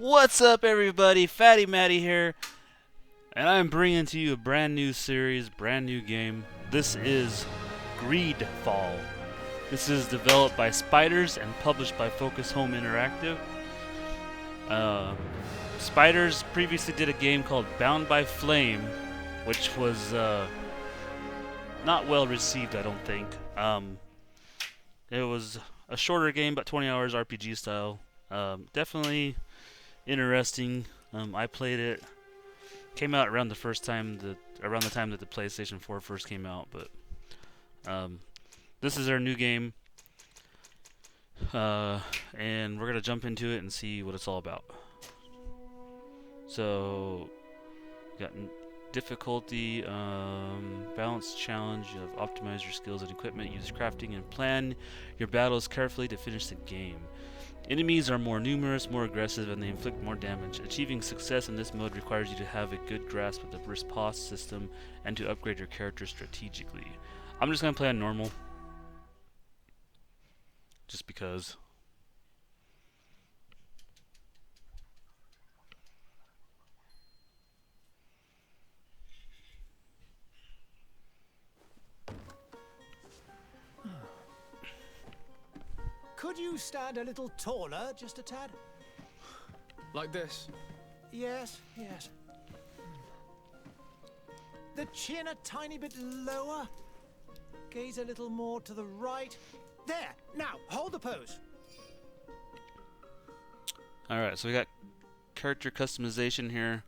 What's up, everybody? Fatty Matty here, and I'm bringing to you a brand new series, brand new game. This is GreedFall. This is developed by Spiders and published by Focus Home Interactive. Spiders previously did a game called Bound by Flame, which was not well received, I don't think. It was a shorter game, about 20 hours, RPG style. Definitely interesting. I played it. Came out around the time that the PlayStation 4 first came out, but this is our new game, and we're gonna jump into it and see what it's all about. So, got difficulty, balance challenge. You have optimize your skills and equipment, use crafting, and plan your battles carefully to finish the game. Enemies are more numerous, more aggressive, and they inflict more damage. Achieving success in this mode requires you to have a good grasp of the riposte system and to upgrade your character strategically. I'm just going to play on normal, just because. Could you stand a little taller, just a tad? Like this? Yes, yes. The chin a tiny bit lower. Gaze a little more to the right. There! Now, hold the pose. Alright, so we got character customization here.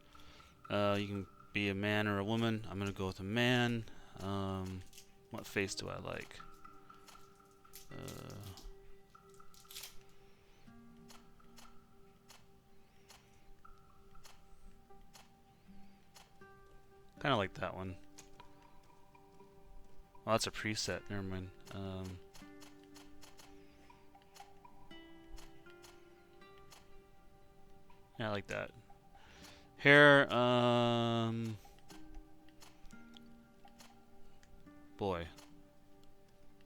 You can be a man or a woman. I'm going to go with a man. What face do I like? Kind of like that one. Oh, that's a preset. Never mind. Yeah, I like that. Hair, boy.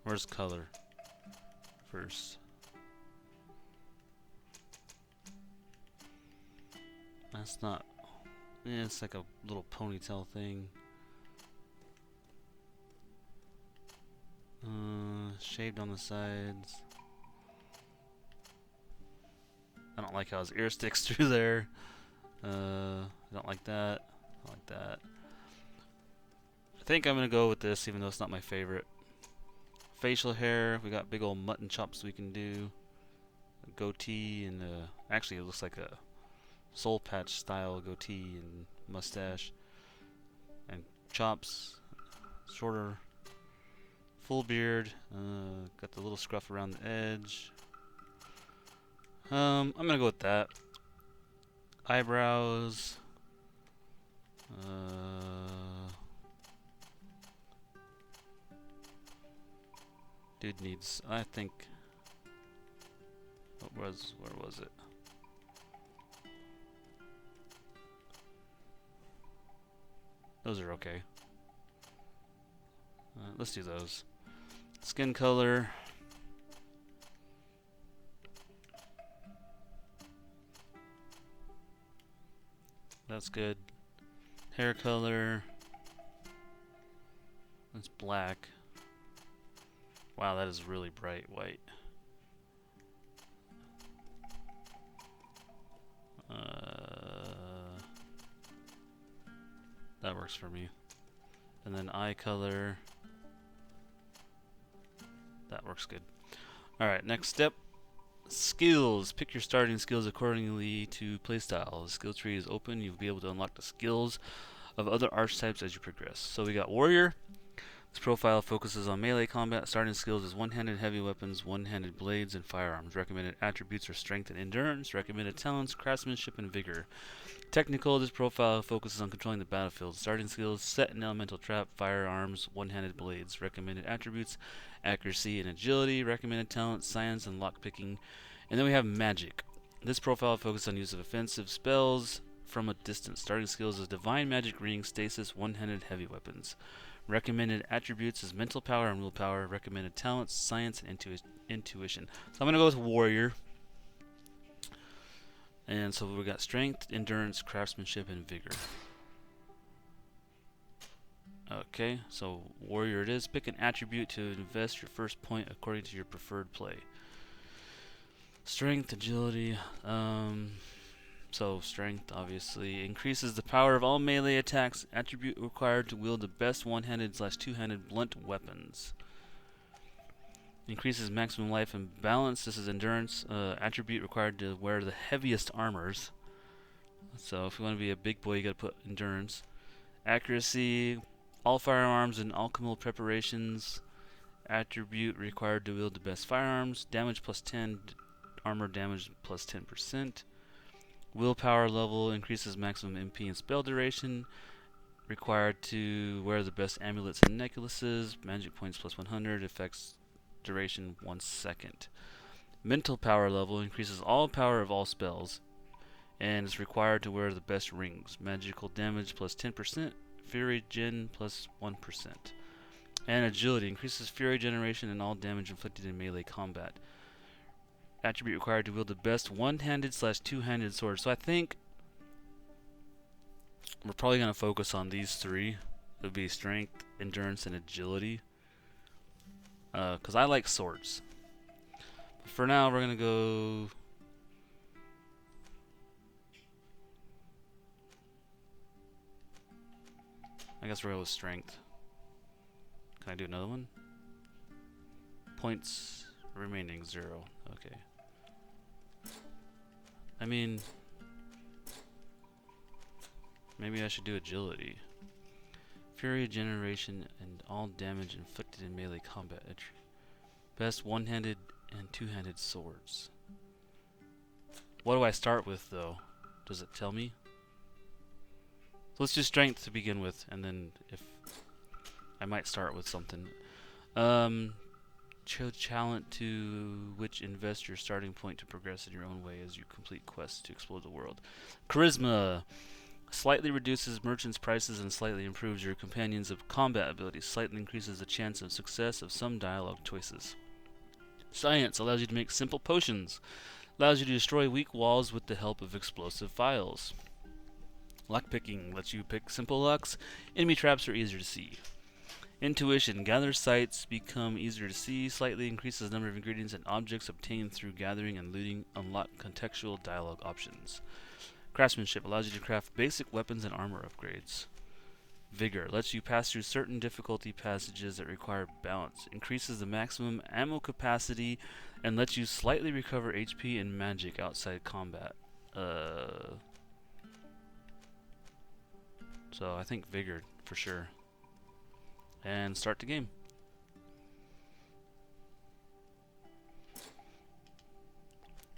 Where's color? First. That's not... Yeah, it's like a little ponytail thing. Shaved on the sides. I don't like how his ear sticks through there. I don't like that. I like that. I think I'm gonna go with this, even though it's not my favorite. Facial hair. We got big old mutton chops we can do. A goatee and actually it looks like a soul patch style goatee and mustache and chops, shorter, full beard, got the little scruff around the edge. I'm gonna go with that. Eyebrows, dude needs, I think, where was it? Those are okay. Let's do those. Skin color. That's good. Hair color. That's black. Wow, that is really bright white. That works for me. And then eye color. That works good. Alright, next step. Skills. Pick your starting skills accordingly to playstyle. The skill tree is open. You'll be able to unlock the skills of other archetypes as you progress. So we got Warrior. This profile focuses on melee combat. Starting skills is one-handed heavy weapons, one-handed blades, and firearms. Recommended attributes are strength and endurance. Recommended talents, craftsmanship, and vigor. Technical, this profile focuses on controlling the battlefield. Starting skills, set and elemental trap, firearms, one-handed blades. Recommended attributes, accuracy and agility. Recommended talents, science, and lockpicking. And then we have magic. This profile focuses on use of offensive spells from a distance. Starting skills is divine magic ring, stasis, one-handed heavy weapons. Recommended attributes is mental power and willpower. Recommended talents, science, and intuition. So I'm going to go with Warrior. And so we got strength, endurance, craftsmanship, and vigor. Okay, so warrior it is. Pick an attribute to invest your first point according to your preferred play. Strength, agility, so strength obviously increases the power of all melee attacks. Attribute required to wield the best one-handed / two-handed blunt weapons. Increases maximum life and balance. This is endurance. Attribute required to wear the heaviest armors. So if you want to be a big boy, you gotta put endurance. Accuracy. All firearms and alchemical preparations. Attribute required to wield the best firearms. Damage plus 10. Armor damage plus 10%. Willpower level increases maximum MP and spell duration. Required to wear the best amulets and necklaces. Magic points plus 100. Effects duration 1 second. Mental power level increases all power of all spells and is required to wear the best rings. Magical damage plus 10%. Fury gen plus 1%. And agility increases fury generation and all damage inflicted in melee combat. Attribute required to wield the best one-handed / two-handed sword. So I think we're probably going to focus on these three. It would be strength, endurance, and agility. Because I like swords. But for now, we're going to go... I guess we're going to go with strength. Can I do another one? Points remaining 0. Okay. I mean, maybe I should do agility. Fury generation and all damage inflicted in melee combat. Best one-handed and two-handed swords. What do I start with, though? Does it tell me? So let's do strength to begin with, and then if I might start with something. Show talent to which invest your starting point to progress in your own way as you complete quests to explore the world. Charisma slightly reduces merchants' prices and slightly improves your companions' combat abilities. Slightly increases the chance of success of some dialogue choices. Science allows you to make simple potions. Allows you to destroy weak walls with the help of explosive files. Lockpicking lets you pick simple locks. Enemy traps are easier to see. Intuition gathers sights, become easier to see, slightly increases the number of ingredients and objects obtained through gathering and looting, unlock contextual dialogue options. Craftsmanship allows you to craft basic weapons and armor upgrades. Vigor lets you pass through certain difficulty passages that require balance, increases the maximum ammo capacity, and lets you slightly recover HP and magic outside combat. So I think Vigor for sure. And start the game.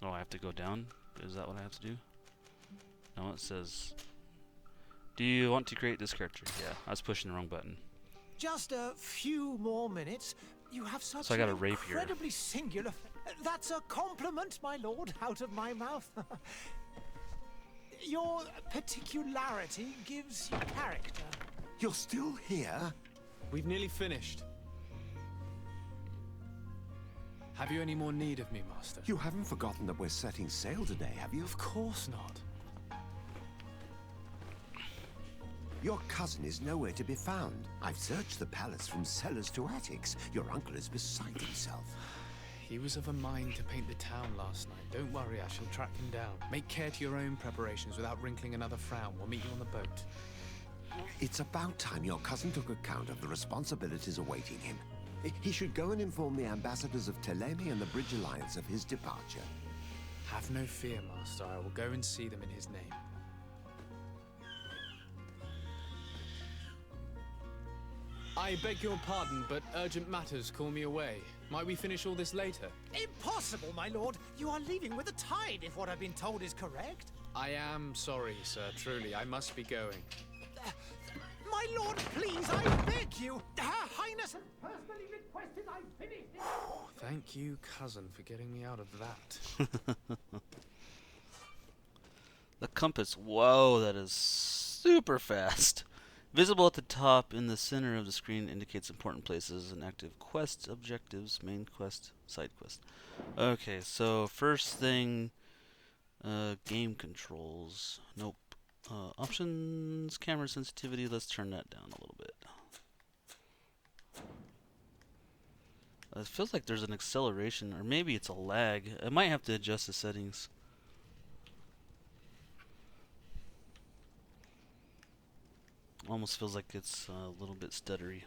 Oh, I have to go down? Is that what I have to do? No, it says... Do you want to create this character? Yeah, I was pushing the wrong button. Just a few more minutes. You have such So I got an a rapier. incredibly singular... That's a compliment, my lord, out of my mouth. Your particularity gives you character. You're still here? We've nearly finished. Have you any more need of me, Master? You haven't forgotten that we're setting sail today, have you? Of course not. Your cousin is nowhere to be found. I've searched the palace from cellars to attics. Your uncle is beside himself. He was of a mind to paint the town last night. Don't worry, I shall track him down. Make care to your own preparations without wrinkling another frown. We'll meet you on the boat. It's about time your cousin took account of the responsibilities awaiting him. He should go and inform the ambassadors of Telemi and the Bridge Alliance of his departure. Have no fear, Master. I will go and see them in his name. I beg your pardon, but urgent matters call me away. Might we finish all this later? Impossible, my lord. You are leaving with the tide, if what I've been told is correct. I am sorry, sir. Truly, I must be going. My lord, please, I beg you. Her Highness has personally requested I finish this. Thank you, cousin, for getting me out of that. The compass. Whoa, that is super fast. Visible at the top in the center of the screen indicates important places and active quests, objectives, main quest, side quest. Okay, so first thing Game controls. Nope. Options, camera sensitivity. Let's turn that down a little bit. It feels like there's an acceleration, or maybe it's a lag. I might have to adjust the settings. Almost feels like it's a little bit stuttery.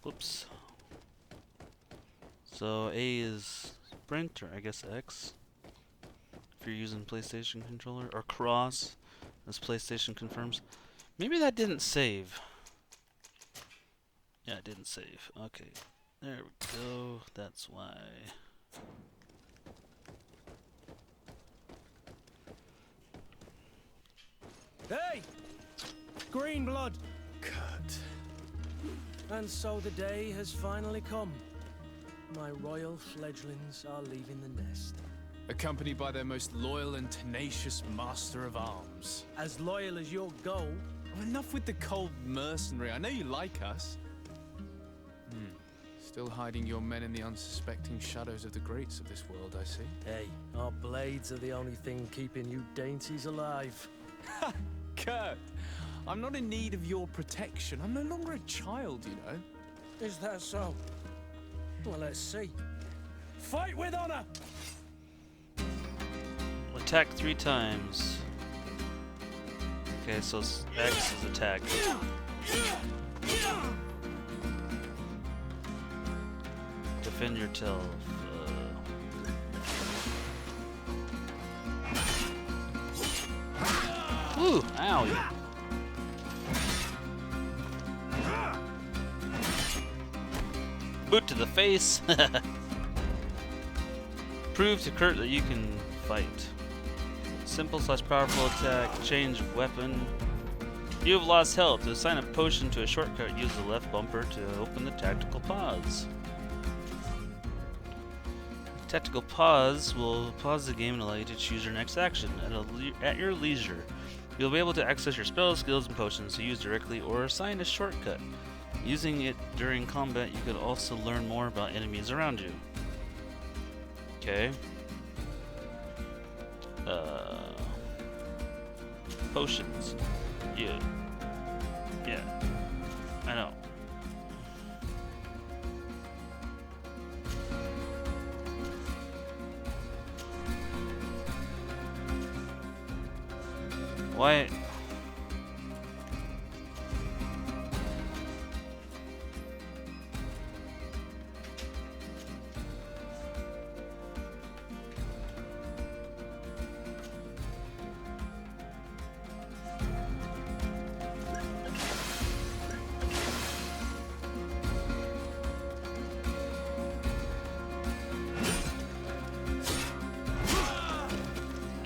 Whoops. So A is sprint, or I guess X, if you're using PlayStation controller, or cross, as PlayStation confirms. Maybe that didn't save. Yeah, it didn't save. Okay, there we go. That's why. Hey! Green blood! Kurt. And so the day has finally come. My royal fledglings are leaving the nest. Accompanied by their most loyal and tenacious master of arms. As loyal as your gold. Oh, enough with the cold mercenary. I know you like us. Still hiding your men in the unsuspecting shadows of the greats of this world, I see. Hey, our blades are the only thing keeping you dainties alive. Ha! Kurt! I'm not in need of your protection. I'm no longer a child, you know. Is that so? Well, let's see. Fight with honor! Attack 3 times. Okay, so X is attack. Defend yourself. Ooh, ow. Boot to the face. Prove to Kurt that you can fight. Simple / powerful attack. Change weapon. You have lost health. To assign a potion to a shortcut, use the left bumper to open the tactical pause. Tactical pause will pause the game and allow you to choose your next action at your leisure. You'll be able to access your spells, skills, and potions to use directly or assign a shortcut. Using it during combat, you could also learn more about enemies around you. Okay. Potions. Yeah. I know. Why?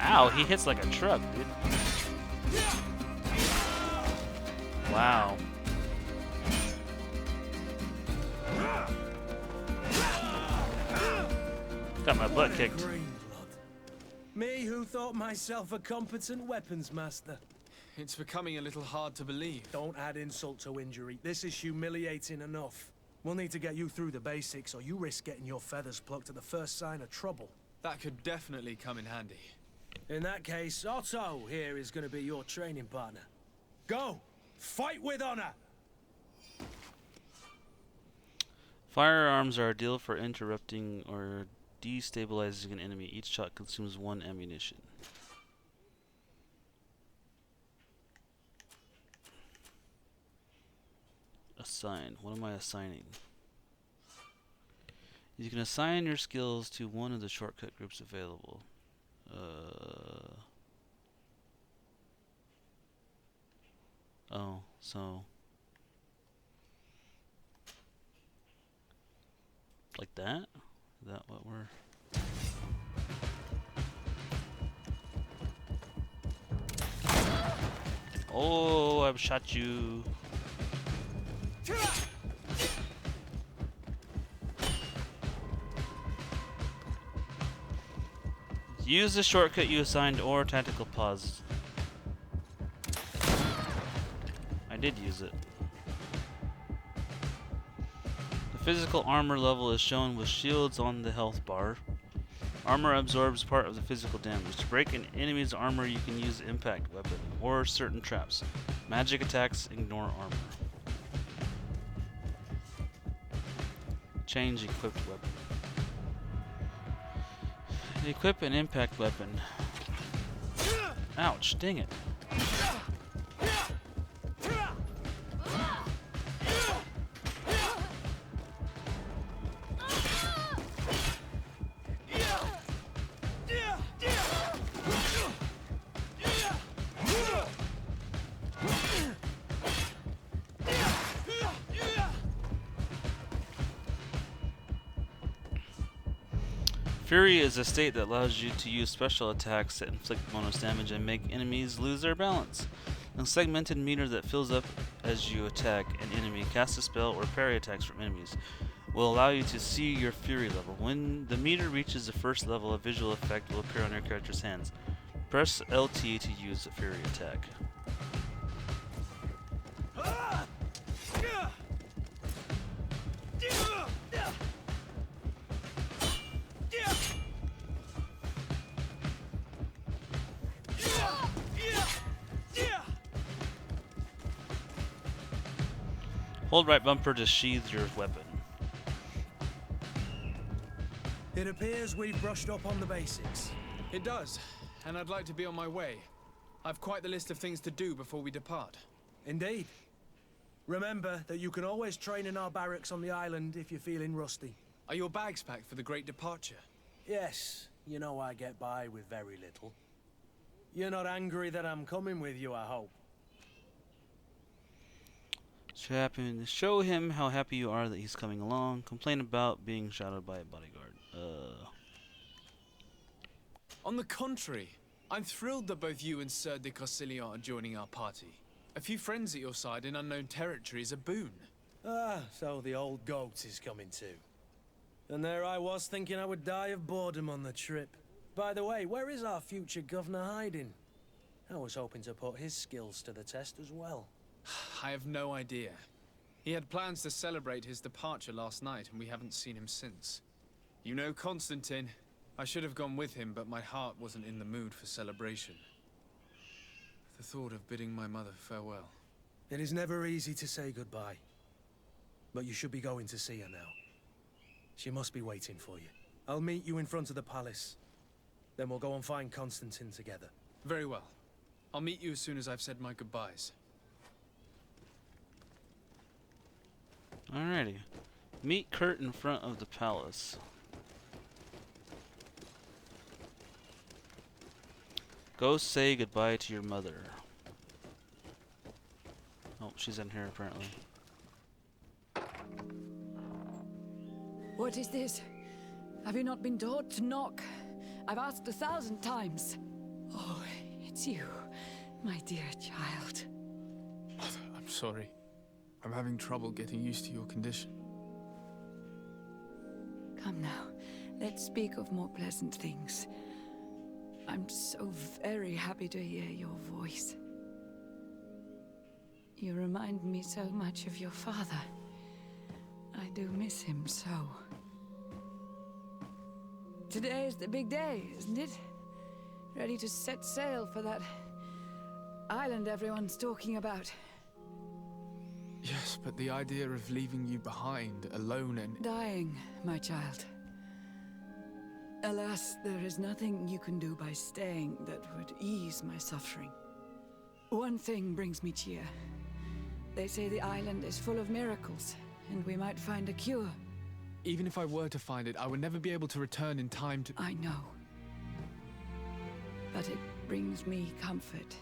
Ow, he hits like a truck, dude. Wow. Got my butt kicked. Green blood. Me who thought myself a competent weapons master. It's becoming a little hard to believe. Don't add insult to injury. This is humiliating enough. We'll need to get you through the basics, or you risk getting your feathers plucked at the first sign of trouble. That could definitely come in handy. In that case, Otto here is going to be your training partner. Go! Fight with honor! Firearms are ideal for interrupting or destabilizing an enemy. Each shot consumes 1 ammunition. Assign. What am I assigning? You can assign your skills to one of the shortcut groups available. Oh, so like that? Is that what we're... Oh, I've shot you. Use the shortcut you assigned or tactical pause. I did use it. Physical armor level is shown with shields on the health bar. Armor absorbs part of the physical damage. To break an enemy's armor, you can use impact weapon or certain traps. Magic attacks ignore armor. Change equipped weapon. Equip an impact weapon. Ouch, dang it. Fury is a state that allows you to use special attacks that inflict bonus damage and make enemies lose their balance. A segmented meter that fills up as you attack an enemy, cast a spell, or parry attacks from enemies will allow you to see your Fury level. When the meter reaches the first level, a visual effect will appear on your character's hands. Press LT to use a Fury attack. Hold right bumper to sheathe your weapon. It appears we've brushed up on the basics. It does, and I'd like to be on my way. I've quite the list of things to do before we depart. Indeed. Remember that you can always train in our barracks on the island if you're feeling rusty. Are your bags packed for the great departure? Yes, you know I get by with very little. You're not angry that I'm coming with you, I hope. Show him how happy you are that he's coming along. Complain about being shadowed by a bodyguard. On the contrary, I'm thrilled that both you and Sir de Cossillon are joining our party. A few friends at your side in unknown territory is a boon. Ah, so the old goat is coming too. And there I was thinking I would die of boredom on the trip. By the way, where is our future governor hiding? I was hoping to put his skills to the test as well. I have no idea. He had plans to celebrate his departure last night, and we haven't seen him since. You know Constantine. I should have gone with him, but my heart wasn't in the mood for celebration. The thought of bidding my mother farewell. It is never easy to say goodbye. But you should be going to see her now. She must be waiting for you. I'll meet you in front of the palace. Then we'll go and find Constantine together. Very well. I'll meet you as soon as I've said my goodbyes. Alrighty. Meet Kurt in front of the palace. Go say goodbye to your mother. Oh, she's in here apparently. What is this? Have you not been taught to knock? I've asked 1,000 times. Oh, it's you, my dear child. Mother, I'm sorry. I'm having trouble getting used to your condition. Come now, let's speak of more pleasant things. I'm so very happy to hear your voice. You remind me so much of your father. I do miss him so. Today is the big day, isn't it? Ready to set sail for that island everyone's talking about. Yes, but the idea of leaving you behind, alone and... Dying, my child. Alas, there is nothing you can do by staying that would ease my suffering. One thing brings me cheer. They say the island is full of miracles, and we might find a cure. Even if I were to find it, I would never be able to return in time to... I know. But it brings me comfort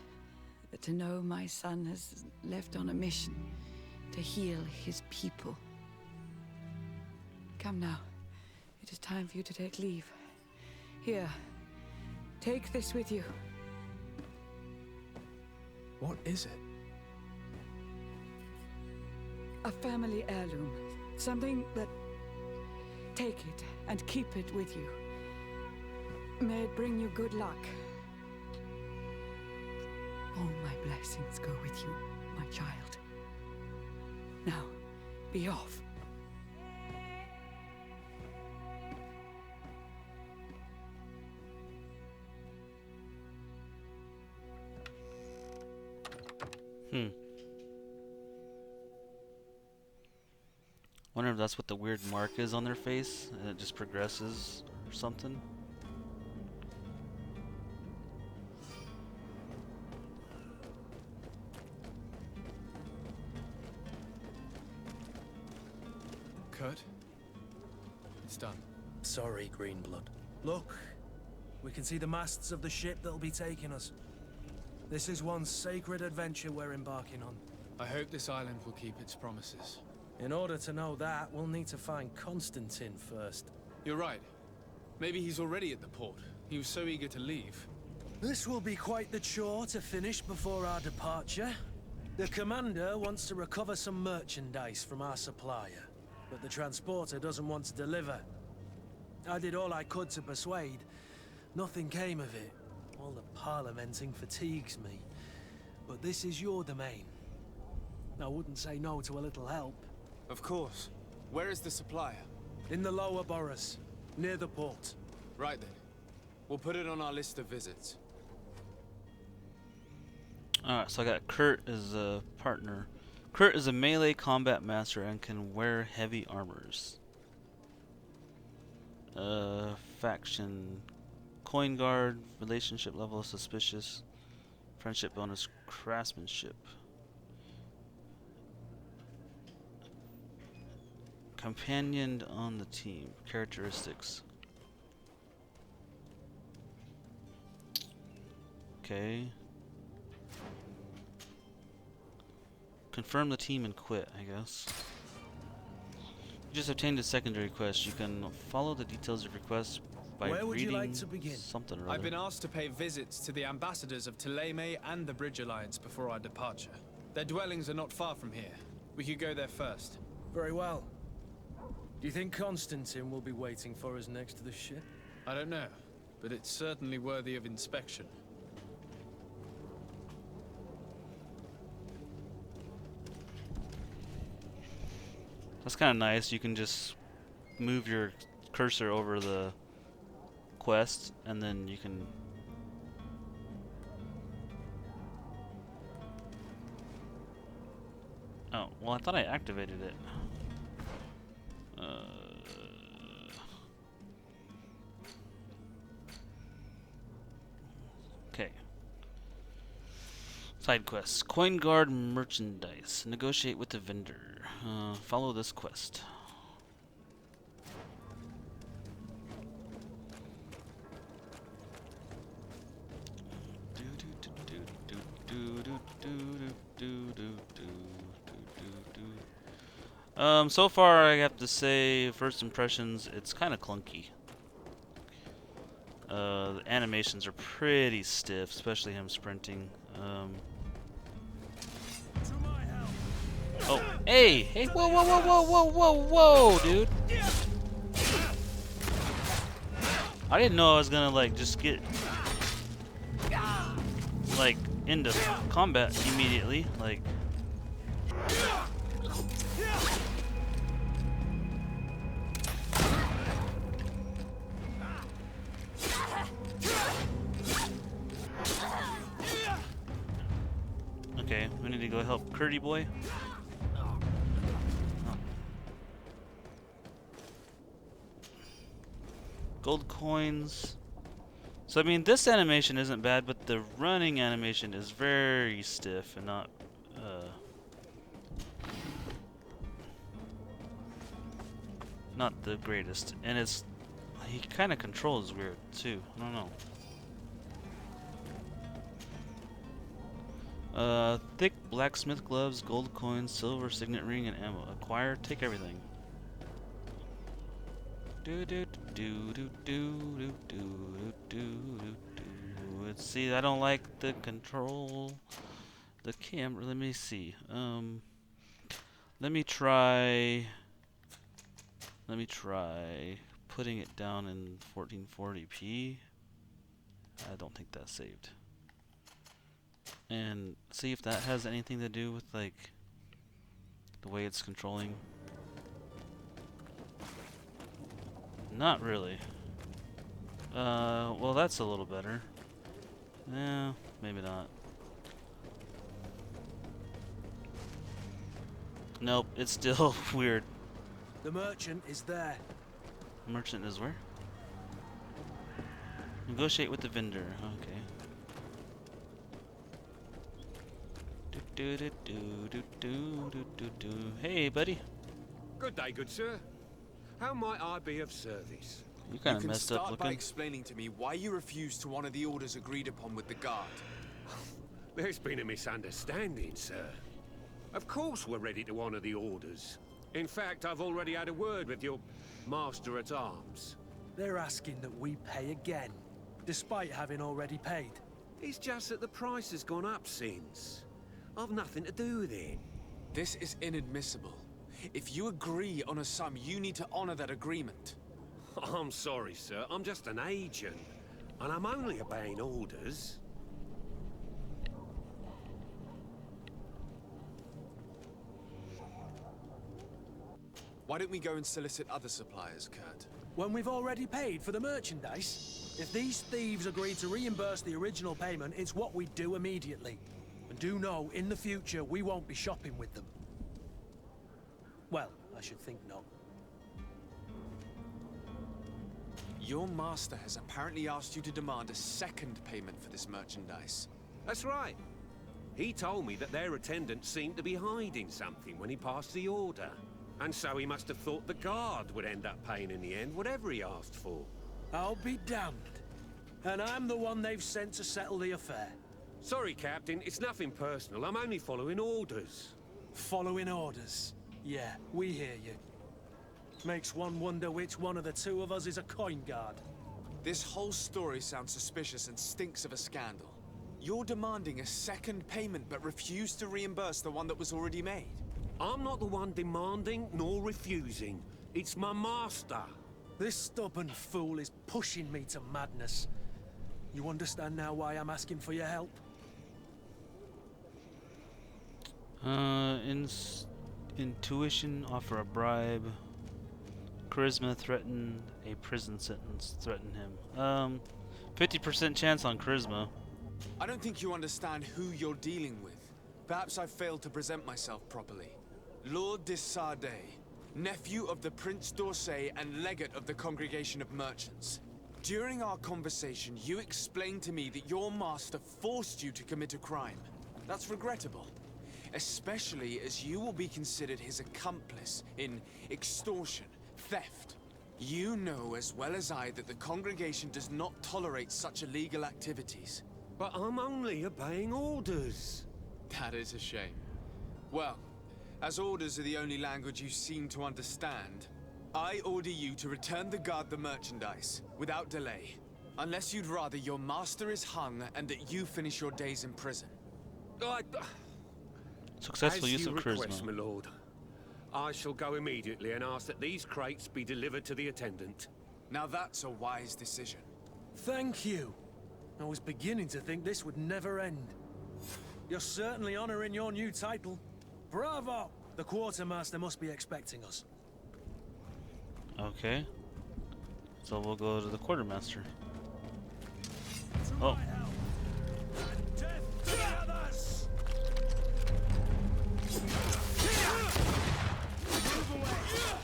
to know my son has left on a mission to heal his people. Come now. It is time for you to take leave. Here, take this with you. What is it? A family heirloom. Something that... Take it and keep it with you. May it bring you good luck. All my blessings go with you, my child. Now, be off. Hmm. Wonder if that's what the weird mark is on their face, and it just progresses or something. Kurt? It's done. Sorry, Greenblood. Look, we can see the masts of the ship that'll be taking us. This is one sacred adventure we're embarking on. I hope this island will keep its promises. In order to know that, we'll need to find Constantine first. You're right. Maybe he's already at the port. He was so eager to leave. This will be quite the chore to finish before our departure. The commander wants to recover some merchandise from our supplier, but the transporter doesn't want to deliver. I did all I could to persuade. Nothing came of it. All the parliamenting fatigues me. But this is your domain. I wouldn't say no to a little help. Of course. Where is the supplier? In the lower boroughs, near the port. Right then. We'll put it on our list of visits. Alright, so I got Kurt as a partner. Kurt is a melee combat master and can wear heavy armors. Faction. Coin guard, relationship level suspicious, friendship bonus, craftsmanship. Companioned on the team, characteristics. Okay. Confirm the team and quit, I guess. You just obtained a secondary quest. You can follow the details of your quest by Where would you reading like to begin? something or I've other. been asked to pay visits to the ambassadors of Thélème and the Bridge Alliance before our departure. Their dwellings are not far from here. We could go there first. Very well. Do you think Constantine will be waiting for us next to the ship? I don't know, but it's certainly worthy of inspection. That's kind of nice. You can just move your cursor over the quest, and then you can. Oh, well, I thought I activated it. Okay. Side quests. Coin guard merchandise. Negotiate with the vendor. Follow this quest. So far I have to say, first impressions, it's kind of clunky. The animations are pretty stiff, especially him sprinting. Oh, hey, whoa, whoa, whoa, whoa, whoa, whoa, whoa, dude. I didn't know I was gonna, like, just get, like, into combat immediately, like. Okay, we need to go help Curdy boy. Oh. Gold coins. So I mean, this animation isn't bad, but the running animation is very stiff and not the greatest. And it's, he kind of controls weird too. I don't know. Thick blacksmith gloves, gold coins, silver signet ring, and ammo. Acquire, take everything. Do do do do do do do do do. Let's see. I don't like the control. The camera. Let me see. Let me try putting it down in 1440p. I don't think that's saved. And see if that has anything to do with, like, the way it's controlling. Not really. Well, that's a little better. Yeah, maybe not. Nope, it's still weird. The merchant is there. Merchant is where? Negotiate with the vendor. Okay. Hey, buddy. Good day, good sir. How might I be of service? You kind You of can messed up start by looking. explaining to me why you refuse to honor the orders agreed upon with the guard. There's been a misunderstanding, sir. Of course we're ready to honor the orders. In fact, I've already had a word with your master-at-arms. They're asking that we pay again, despite having already paid. It's just that the price has gone up since. I've nothing to do with it. This is inadmissible. If you agree on a sum, you need to honor that agreement. I'm sorry, sir. I'm just an agent. And I'm only obeying orders. Why don't we go and solicit other suppliers, Kurt? When we've already paid for the merchandise? If these thieves agree to reimburse the original payment, it's what we do immediately. And do know, in the future, we won't be shopping with them. Well, I should think not. Your master has apparently asked you to demand a second payment for this merchandise. That's right. He told me that their attendant seemed to be hiding something when he passed the order. And so he must have thought the guard would end up paying in the end, whatever he asked for. I'll be damned. And I'm the one they've sent to settle the affair. Sorry, Captain, it's nothing personal. I'm only following orders. Following orders. Yeah, we hear you. Makes one wonder which one of the two of us is a coin guard. This whole story sounds suspicious and stinks of a scandal. You're demanding a second payment but refuse to reimburse the one that was already made. I'm not the one demanding nor refusing. It's my master. This stubborn fool is pushing me to madness. You understand now why I'm asking for your help? Intuition, offer a bribe. Charisma, threaten a prison sentence. Threaten him. 50% chance on charisma. I don't think you understand who you're dealing with. Perhaps I failed to present myself properly. Lord de Sardet, nephew of the Prince d'Orsay and legate of the Congregation of Merchants. During our conversation, you explained to me that your master forced you to commit a crime. That's regrettable, especially as you will be considered his accomplice in extortion, theft. You know as well as I that the congregation does not tolerate such illegal activities. But I'm only obeying orders. That is a shame. Well, as orders are the only language you seem to understand, I order you to return the guard the merchandise, without delay. Unless you'd rather your master is hung and that you finish your days in prison. Successful As use you of request, charisma. my lord. I shall go immediately and ask that these crates be delivered to the attendant. Now that's a wise decision. Thank you. I was beginning to think this would never end. You're certainly honoring your new title. Bravo! The quartermaster must be expecting us. Okay. So we'll go to the quartermaster. Oh.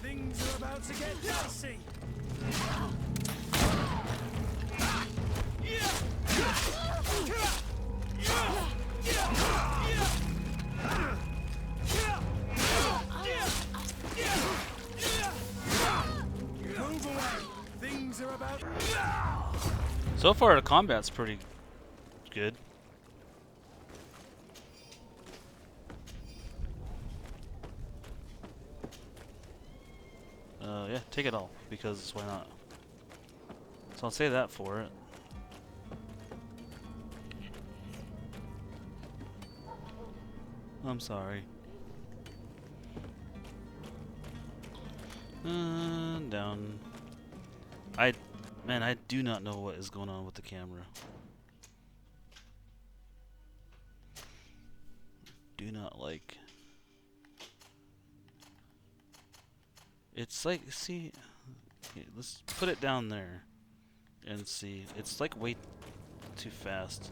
Things are about to get dicey. Move away. Things are about. So far, the combat's pretty good. Yeah, take it all, because why not? So I'll say that for it. I'm sorry. Down. Man, I do not know what is going on with the camera. Do not like. It's like, see, okay, let's put it down there and see. It's like way too fast.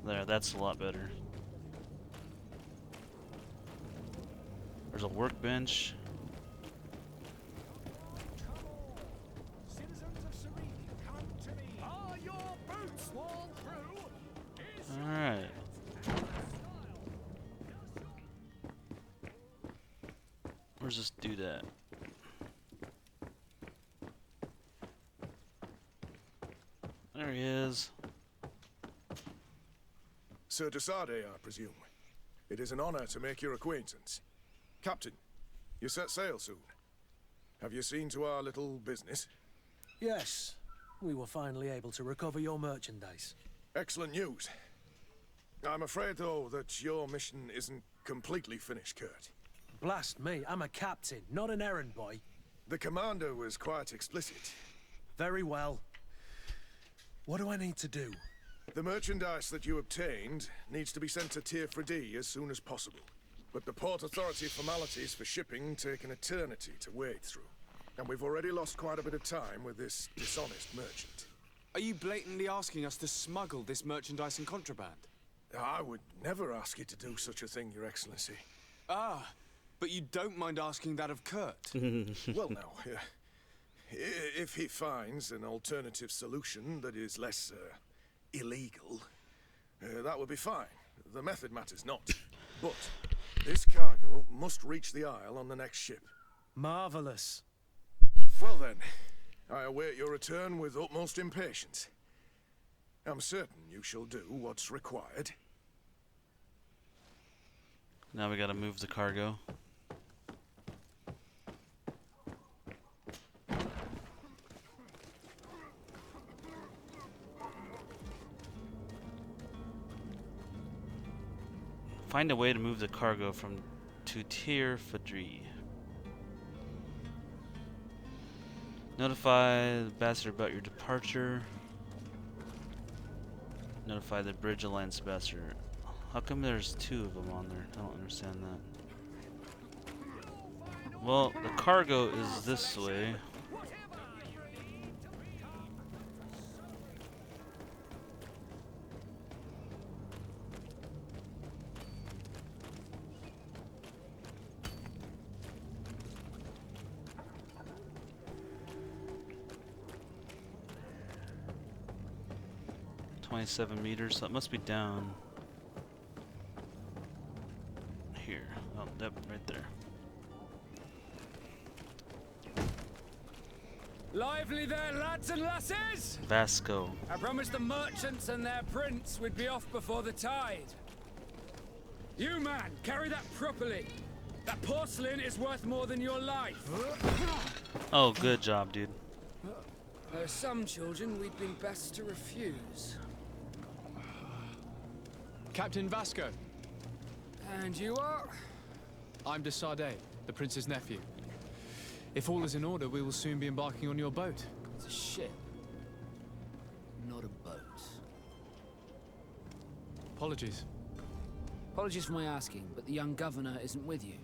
There, that's a lot better. There's a workbench. Alright. Where's this dude at? There he is. Sir Sardet, I presume. It is an honor to make your acquaintance. Captain, you set sail soon. Have you seen to our little business? Yes, we were finally able to recover your merchandise. Excellent news. I'm afraid, though, that your mission isn't completely finished, Kurt. Blast me, I'm a captain, not an errand boy. The commander was quite explicit. Very well. What do I need to do? The merchandise that you obtained needs to be sent to Tier 4D as soon as possible. But the Port Authority formalities for shipping take an eternity to wade through. And we've already lost quite a bit of time with this dishonest merchant. Are you blatantly asking us to smuggle this merchandise and contraband? I would never ask you to do such a thing, Your Excellency. Ah, but you don't mind asking that of Kurt? Well, now, if he finds an alternative solution that is less illegal, that would be fine. The method matters not. But this cargo must reach the Isle on the next ship. Marvelous. Well then, I await your return with utmost impatience. I'm certain you shall do what's required. Now we gotta move the cargo. Find a way to move the cargo to Tier 4D. Notify the ambassador about your departure. Notify the Bridge Alliance ambassador. How come there's two of them on there? I don't understand that. Well, the cargo is this way. .7 meters, so it must be down here. Oh, yep, right there. Lively there, lads and lasses! Vasco. I promised the merchants and their prince we'd be off before the tide. You, man, carry that properly. That porcelain is worth more than your life. Oh, good job, dude. There are some children we'd been best to refuse. Captain Vasco. And you are? I'm de Sardet, the prince's nephew. If all is in order, we will soon be embarking on your boat. It's a ship, not a boat. Apologies. Apologies for my asking, but the young governor isn't with you.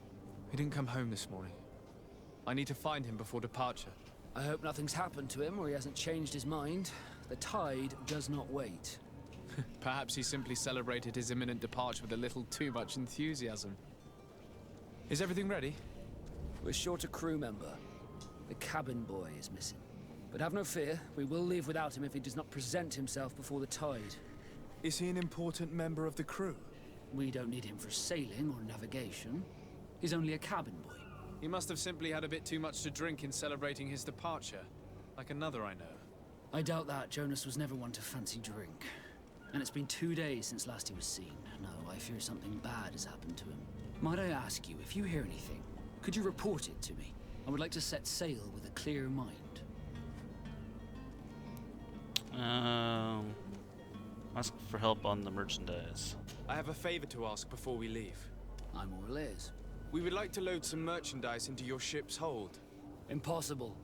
He didn't come home this morning. I need to find him before departure. I hope nothing's happened to him or he hasn't changed his mind. The tide does not wait. Perhaps he simply celebrated his imminent departure with a little too much enthusiasm. Is everything ready? We're short a crew member. The cabin boy is missing. But have no fear, we will leave without him if he does not present himself before the tide. Is he an important member of the crew? We don't need him for sailing or navigation. He's only a cabin boy. He must have simply had a bit too much to drink in celebrating his departure, like another I know. I doubt that. Jonas was never one to fancy drink. And it's been 2 days since last he was seen. No, I fear something bad has happened to him. Might I ask you, if you hear anything, could you report it to me? I would like to set sail with a clear mind. Ask for help on the merchandise. I have a favor to ask before we leave. I'm all ears. We would like to load some merchandise into your ship's hold. Impossible.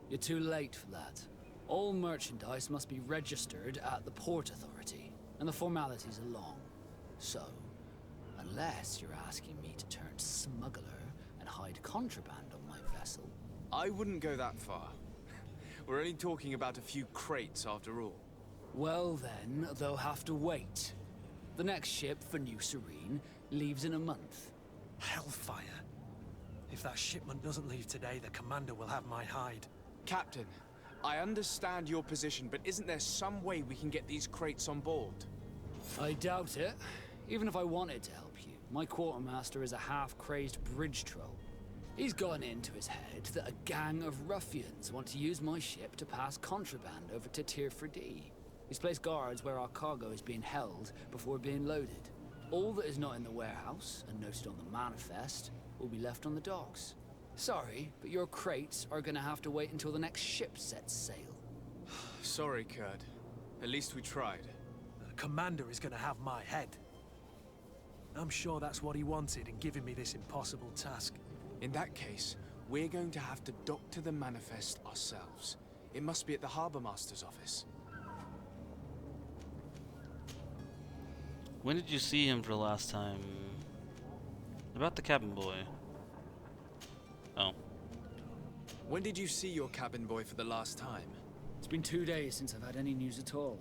You're too late for that. All merchandise must be registered at the Port Authority, and the formalities are long. So, unless you're asking me to turn smuggler and hide contraband on my vessel... I wouldn't go that far. We're only talking about a few crates after all. Well then, they'll have to wait. The next ship for New Serene leaves in a month. Hellfire. If that shipment doesn't leave today, the commander will have my hide. Captain, I understand your position, but isn't there some way we can get these crates on board? I doubt it. Even if I wanted to help you, my quartermaster is a half-crazed bridge troll. He's gotten into his head that a gang of ruffians want to use my ship to pass contraband over to Tier 4D. He's placed guards where our cargo is being held before being loaded. All that is not in the warehouse, and noted on the manifest, will be left on the docks. Sorry, but your crates are gonna have to wait until the next ship sets sail. Sorry, Kurd. At least we tried. The commander is gonna have my head. I'm sure that's what he wanted in giving me this impossible task. In that case, we're going to have to doctor the manifest ourselves. It must be at the Harbour Master's office. When did you see him for the last time? About the cabin boy. Oh. When did you see your cabin boy for the last time? It's been 2 days since I've had any news at all.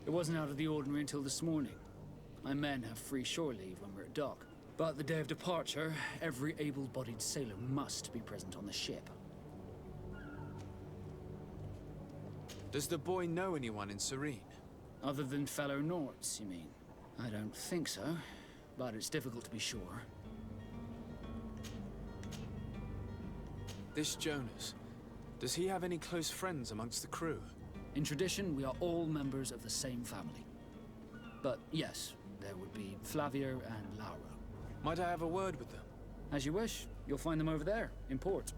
It wasn't out of the ordinary until this morning. My men have free shore leave when we're at dock. But the day of departure, every able-bodied sailor must be present on the ship. Does the boy know anyone in Serene? Other than fellow Norts, you mean? I don't think so, but it's difficult to be sure. This Jonas, does he have any close friends amongst the crew? In tradition, we are all members of the same family. But yes, there would be Flavia and Laura. Might I have a word with them? As you wish. You'll find them over there, in port.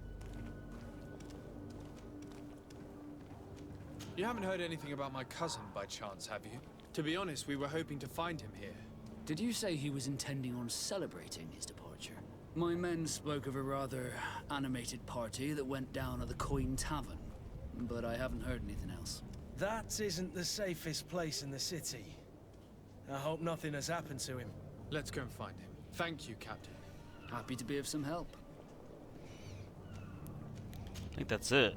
You haven't heard anything about my cousin by chance, have you? To be honest, we were hoping to find him here. Did you say he was intending on celebrating his departure? My men spoke of a rather animated party that went down at the Coin Tavern, but I haven't heard anything else. That isn't the safest place in the city. I hope nothing has happened to him. Let's go and find him. Thank you, Captain. Happy to be of some help. I think that's it.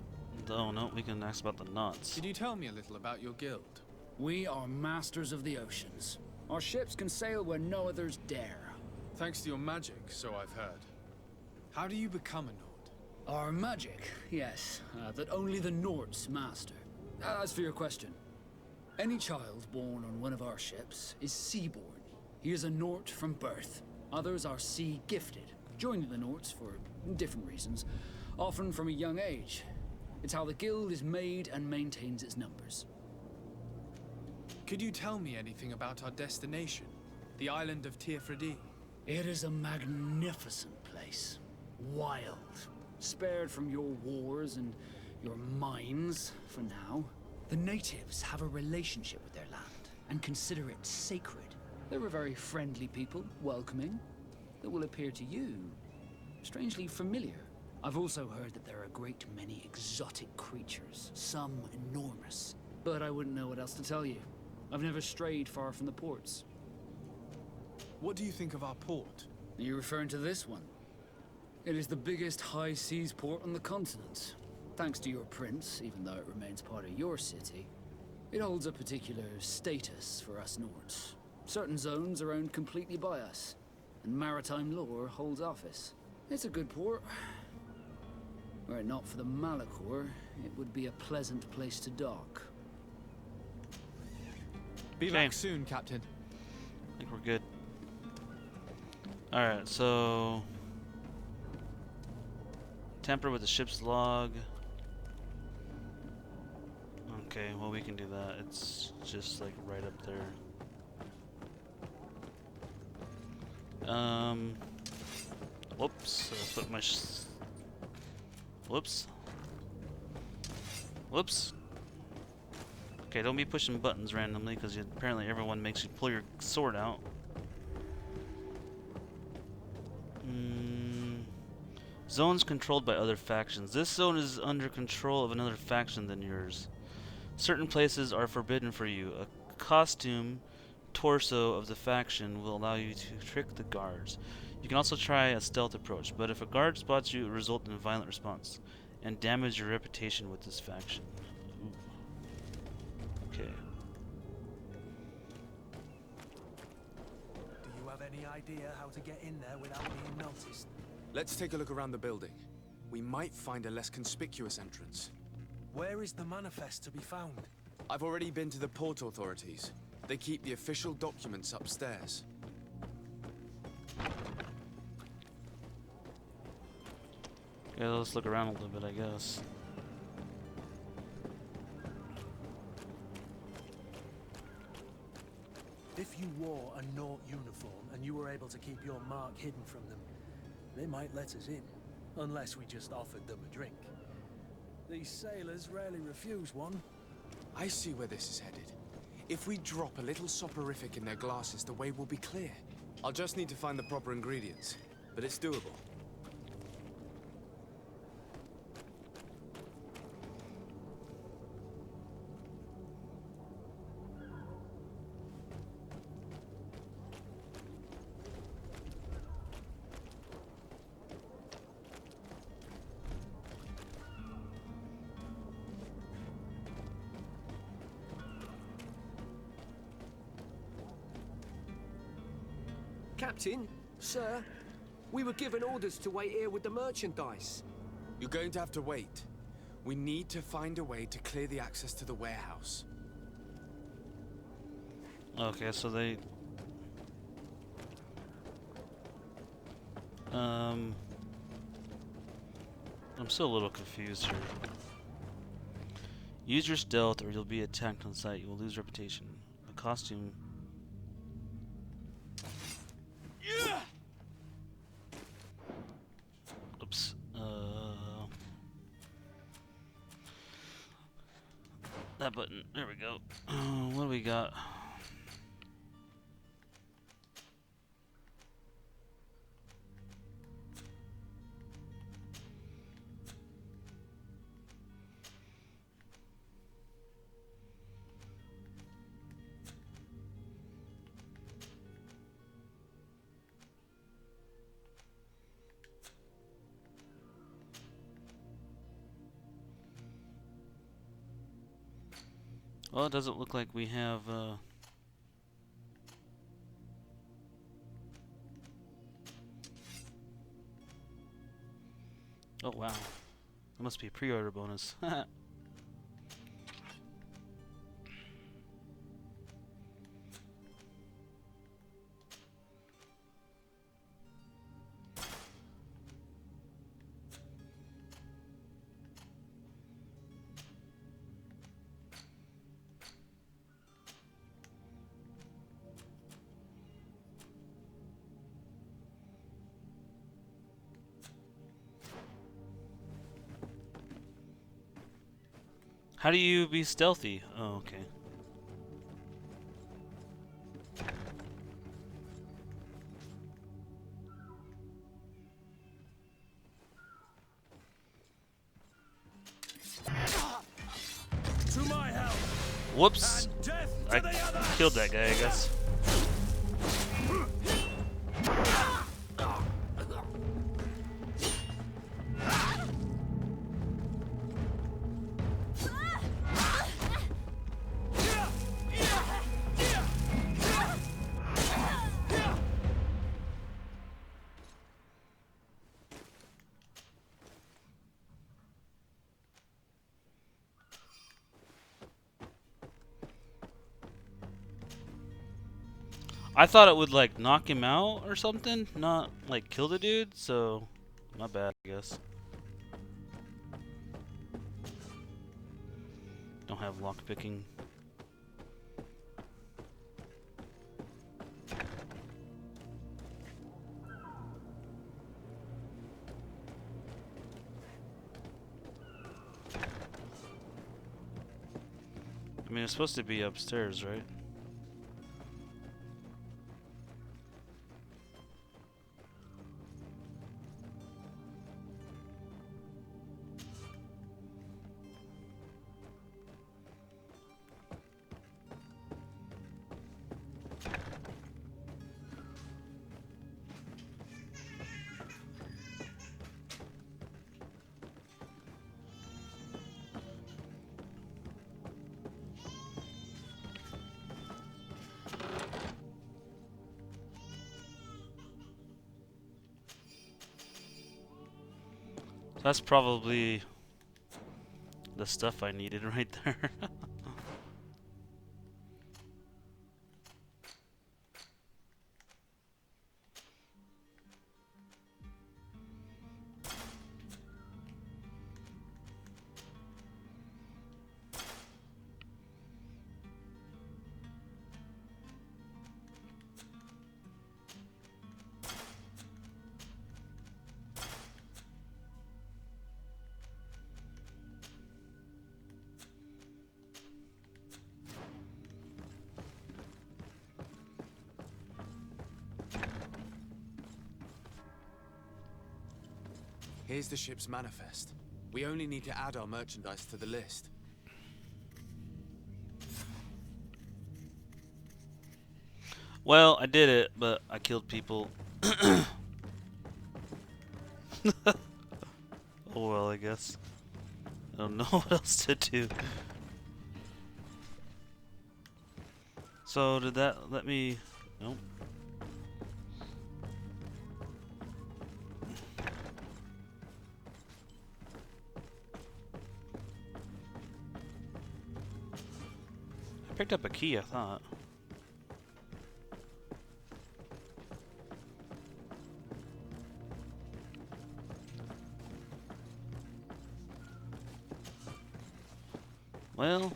Oh no, we can ask about the knots. Could you tell me a little about your guild? We are masters of the oceans. Our ships can sail where no others dare. Thanks to your magic, so I've heard. How do you become a Nord? Our magic, yes, that only the Nords master. As for your question, any child born on one of our ships is seaborn. He is a Nort from birth. Others are sea-gifted, joining the Norts for different reasons, often from a young age. It's how the guild is made and maintains its numbers. Could you tell me anything about our destination? The island of Tier 4D? It is a magnificent place. Wild. Spared from your wars and your mines, for now. The natives have a relationship with their land and consider it sacred. They're a very friendly people, welcoming, that will appear to you strangely familiar. I've also heard that there are a great many exotic creatures, some enormous. But I wouldn't know what else to tell you. I've never strayed far from the ports. What do you think of our port? Are you referring to this one? It is the biggest high seas port on the continent. Thanks to your prince, even though it remains part of your city, it holds a particular status for us Nords. Certain zones are owned completely by us, and maritime law holds office. It's a good port. Were it not for the Malachor, it would be a pleasant place to dock. Be Okay. back soon, Captain. I think we're good. Alright, so... Tamper with the ship's log. Okay, well we can do that. It's just like right up there. Whoops. I put my whoops. Whoops. Okay, don't be pushing buttons randomly, because apparently everyone makes you pull your sword out. Zones controlled by other factions. This zone is under control of another faction than yours. Certain places are forbidden for you. A costume torso of the faction will allow you to trick the guards. You can also try a stealth approach, but if a guard spots you, it will result in a violent response and damage your reputation with this faction. Ooh. Okay. Do you have any idea how to get in there without being noticed? Let's take a look around the building. We might find a less conspicuous entrance. Where is the manifest to be found? I've already been to the port authorities. They keep the official documents upstairs. Yeah, let's look around a little bit, I guess. If you wore a Naut uniform and you were able to keep your mark hidden from them, they might let us in, unless we just offered them a drink. These sailors rarely refuse one. I see where this is headed. If we drop a little soporific in their glasses, the way will be clear. I'll just need to find the proper ingredients, but it's doable. Captain, sir, we were given orders to wait here with the merchandise. You're going to have to wait. We need to find a way to clear the access to the warehouse. Okay, so they... I'm still a little confused here. Use your stealth or you'll be attacked on sight. You will lose reputation. A costume... Oops. That button. There we go. What do we got? Well, it doesn't look like we have, oh, wow. That must be a pre-order bonus. How do you be stealthy? Oh, okay. To my help! Whoops! And death I to the others! killed that guy, I guess. I thought it would like knock him out or something, not like kill the dude, so not bad, I guess. Don't have lock picking. I mean, it's supposed to be upstairs, right? That's probably the stuff I needed right there. Here's the ship's manifest. We only need to add our merchandise to the list. Well, I did it, but I killed people. Oh well, I guess. I don't know what else to do. So, did that let me... Nope. I picked up a key, I thought. Well,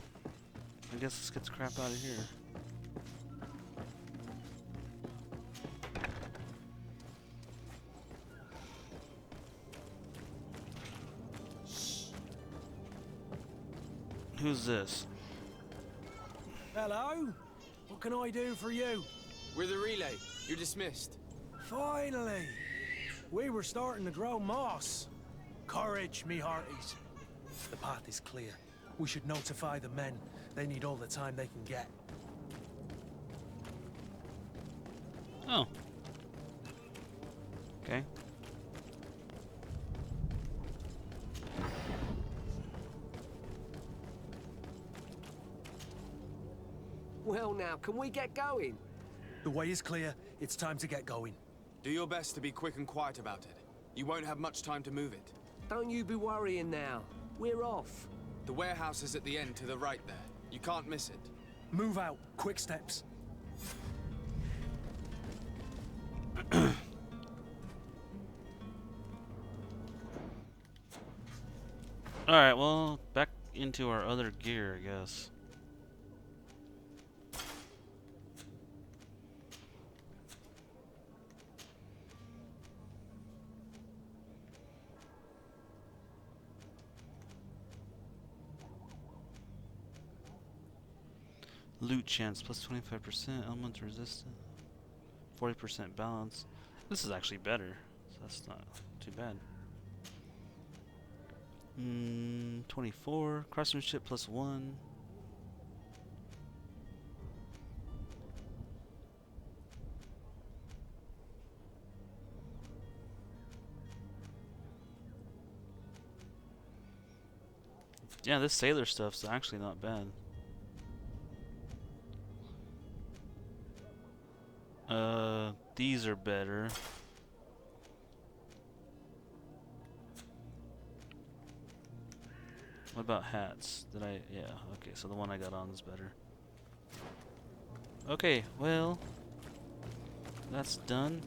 I guess let's get the crap out of here. Who's this? Hello? What can I do for you? We're the relay. You're dismissed. Finally! We were starting to grow moss. Courage, me hearties. The path is clear. We should notify the men. They need all the time they can get. Oh. Okay. Well now, can we get going? The way is clear. It's time to get going. Do your best to be quick and quiet about it. You won't have much time to move it. Don't you be worrying now. We're off. The warehouse is at the end to the right there. You can't miss it. Move out. Quick steps. Alright, well, back into our other gear, I guess. Loot chance plus 25%, element resistant, 40% balance. This is actually better, so that's not too bad. 24 craftsmanship plus 1. Yeah, this sailor stuff's actually not bad. These are better. What about hats? Did I? Yeah, okay, so the one I got on is better. Okay, well, that's done.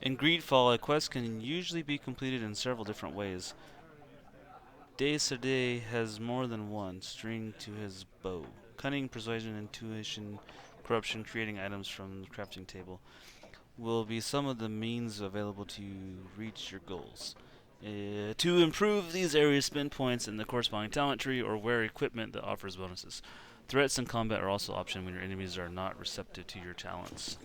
In GreedFall, a quest can usually be completed in several different ways. Sardet has more than one string to his bow. Cunning, persuasion, intuition, corruption, creating items from the crafting table will be some of the means available to reach your goals. To improve these areas, spend points in the corresponding talent tree or wear equipment that offers bonuses. Threats in combat are also optional when your enemies are not receptive to your talents.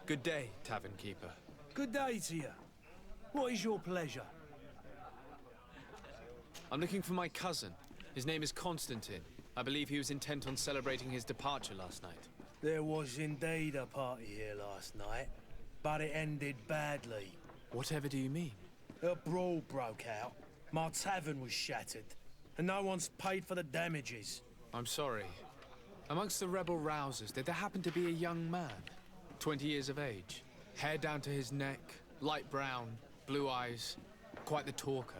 Good day, Tavern Keeper. Good day to you. What is your pleasure? I'm looking for my cousin. His name is Constantine. I believe he was intent on celebrating his departure last night. There was indeed a party here last night, but it ended badly. Whatever do you mean? A brawl broke out. My tavern was shattered, and no one's paid for the damages. I'm sorry. Amongst the rebel rousers, did there happen to be a young man? 20 years of age. Hair down to his neck, light brown, blue eyes. Quite the talker.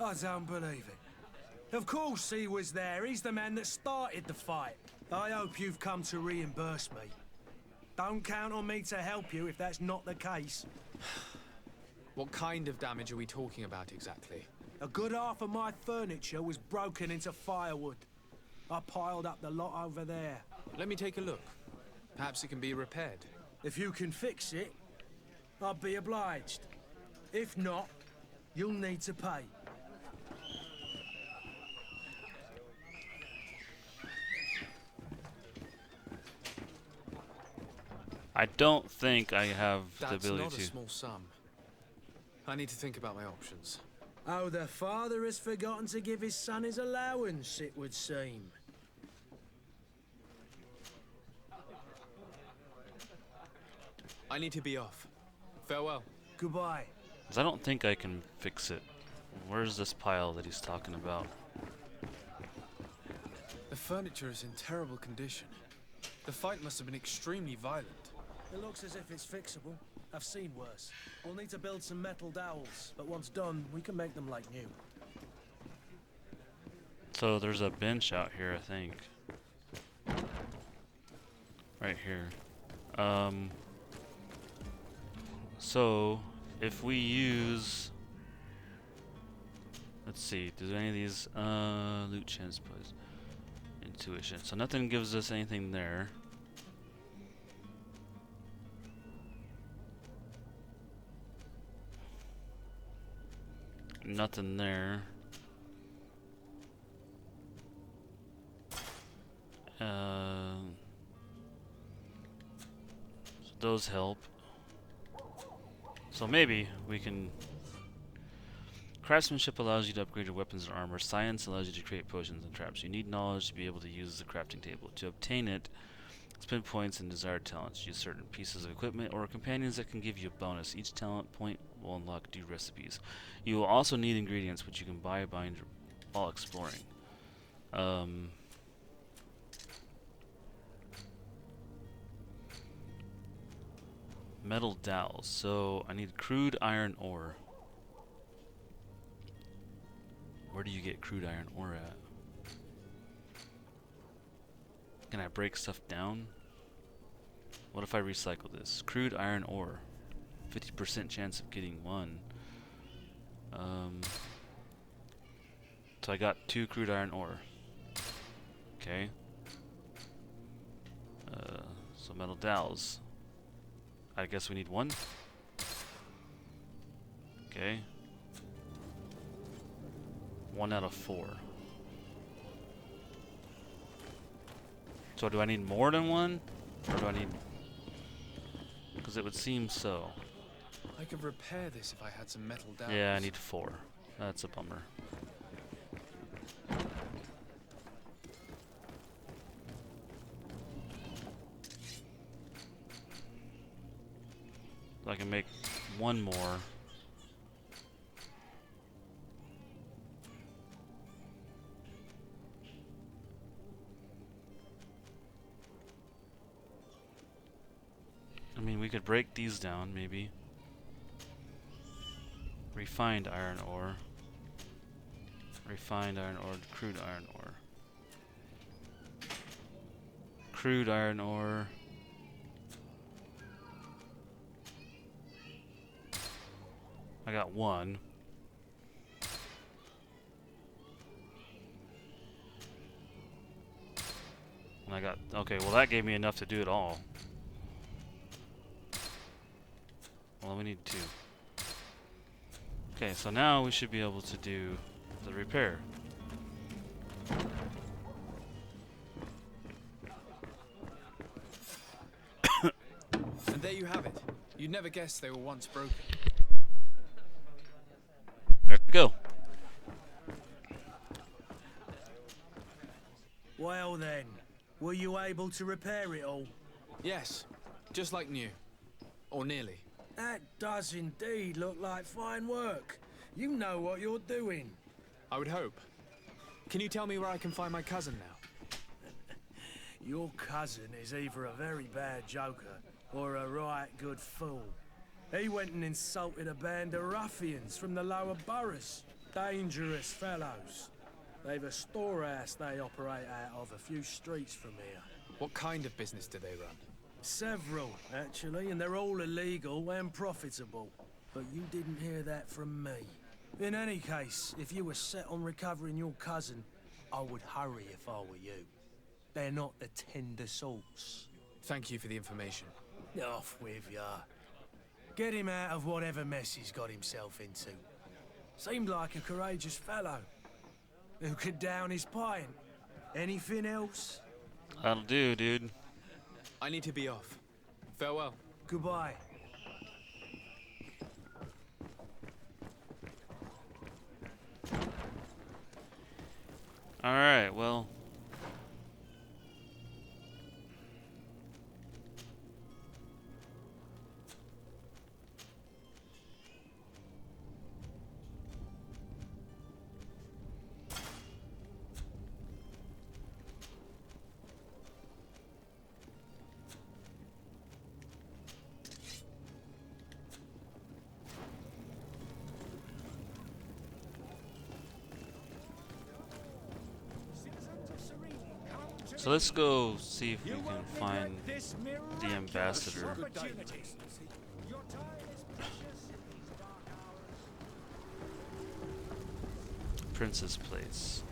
I don't believe it. Of course he was there. He's the man that started the fight. I hope you've come to reimburse me. Don't count on me to help you if that's not the case. What kind of damage are we talking about exactly? A good half of my furniture was broken into firewood. I piled up the lot over there. Let me take a look. Perhaps it can be repaired. If you can fix it, I'll be obliged. If not, you'll need to pay. I don't think I have the That's ability not a to. small sum. I need to think about my options. Oh, the father has forgotten to give his son his allowance, it would seem. I need to be off. Farewell. Goodbye. 'Cause I don't think I can fix it. Where's this pile that he's talking about? The furniture is in terrible condition. The fight must have been extremely violent. It looks as if it's fixable. I've seen worse. We'll need to build some metal dowels, but once done, we can make them like new. So there's a bench out here, I think. Right here. So if we use, let's see, does any of these loot chance plays? Intuition. So nothing gives us anything there. Nothing there. So those help. So maybe we can. Craftsmanship allows you to upgrade your weapons and armor. Science allows you to create potions and traps. You need knowledge to be able to use the crafting table. To obtain it, spend points and desired talents. Use certain pieces of equipment or companions that can give you a bonus. Each talent point will unlock new recipes. You will also need ingredients, which you can buy while exploring. Metal dowels. So I need crude iron ore. Where do you get crude iron ore at? Can I break stuff down? What if I recycle this? Crude iron ore. 50% chance of getting one. So I got 2 crude iron ore. Okay. So metal dowels. I guess we need 1. Okay. 1 out of 4. So do I need more than 1? Or do I need... Because it would seem so. I could repair this if I had some metal dowels. Yeah, I need 4. That's a bummer. So I can make 1 more. I mean, we could break these down, maybe. Refined iron ore. Refined iron ore, crude iron ore. Crude iron ore. I got 1. And I got, okay, well that gave me enough to do it all. Well, we need 2. Okay, so now we should be able to do the repair. And there you have it. You'd never guess they were once broken. There we go. Well then, were you able to repair it all? Yes, just like new. Or nearly. That does indeed look like fine work. You know what you're doing. I would hope. Can you tell me where I can find my cousin now? Your cousin is either a very bad joker or a right good fool. He went and insulted a band of ruffians from the lower boroughs. Dangerous fellows. They've a storehouse they operate out of a few streets from here. What kind of business do they run? Several, actually, and they're all illegal and profitable. But you didn't hear that from me. In any case, if you were set on recovering your cousin, I would hurry if I were you. They're not the tender sorts. Thank you for the information. Off with ya. Get him out of whatever mess he's got himself into. Seemed like a courageous fellow. Who could down his pint. Anything else? That'll do, dude. I need to be off. Farewell. Goodbye. Alright, well. So let's go see if we can find the ambassador. Prince's place.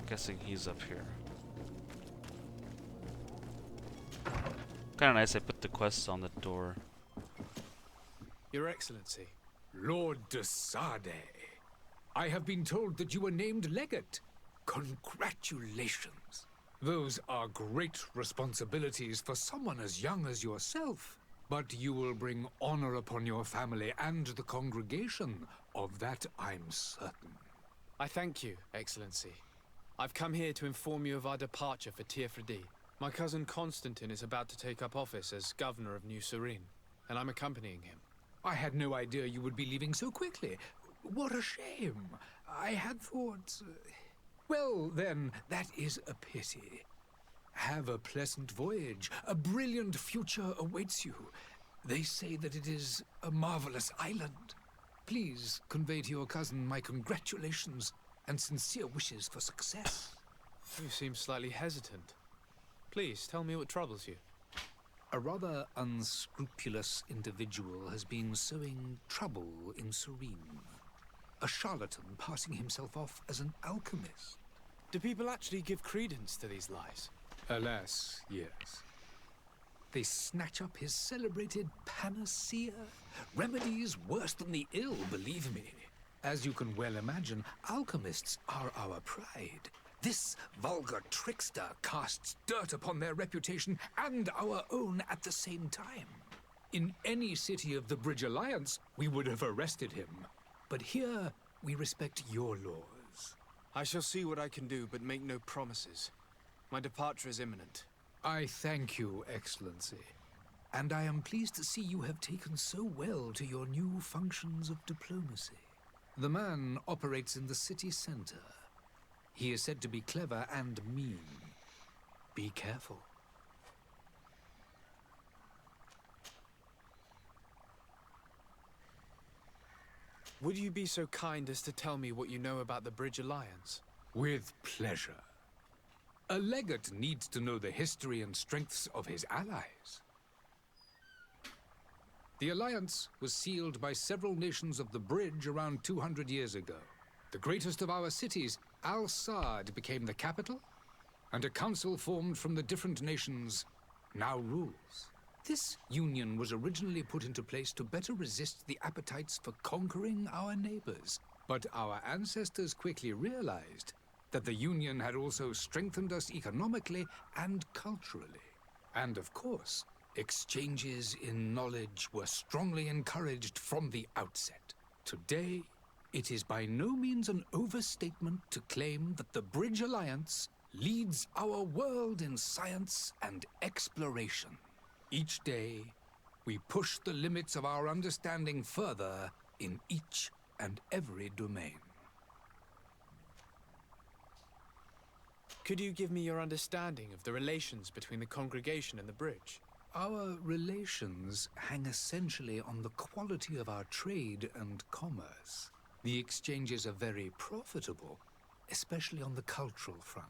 Guessing he's up here. Kinda nice I put the quests on the door. Your Excellency. Lord de Sardet, I have been told that you were named legate. Congratulations. Those are great responsibilities for someone as young as yourself. But you will bring honor upon your family and the congregation. Of that I'm certain. I thank you, Excellency. I've come here to inform you of our departure for Tiefredi. My cousin Constantine is about to take up office as governor of New Serene, and I'm accompanying him. I had no idea you would be leaving so quickly. What a shame. I had thought... Well, then, that is a pity. Have a pleasant voyage. A brilliant future awaits you. They say that it is a marvelous island. Please convey to your cousin my congratulations and sincere wishes for success. You seem slightly hesitant. Please, tell me what troubles you. A rather unscrupulous individual has been sowing trouble in Serene. A charlatan passing himself off as an alchemist. Do people actually give credence to these lies? Alas, yes. They snatch up his celebrated panacea. Remedies worse than the ill, believe me. As you can well imagine, alchemists are our pride. This vulgar trickster casts dirt upon their reputation and our own at the same time. In any city of the Bridge Alliance, we would have arrested him. But here, we respect your laws. I shall see what I can do, but make no promises. My departure is imminent. I thank you, Excellency. And I am pleased to see you have taken so well to your new functions of diplomacy. The man operates in the city center. He is said to be clever and mean. Be careful. Would you be so kind as to tell me what you know about the Bridge Alliance? With pleasure. A legate needs to know the history and strengths of his allies. The alliance was sealed by several nations of the Bridge around 200 years ago. The greatest of our cities, Al-Sard, became the capital, and a council formed from the different nations now rules. This union was originally put into place to better resist the appetites for conquering our neighbors. But our ancestors quickly realized that the union had also strengthened us economically and culturally. And of course, exchanges in knowledge were strongly encouraged from the outset. Today, it is by no means an overstatement to claim that the Bridge Alliance leads our world in science and exploration. Each day, we push the limits of our understanding further in each and every domain. Could you give me your understanding of the relations between the congregation and the bridge? Our relations hang essentially on the quality of our trade and commerce. The exchanges are very profitable, especially on the cultural front.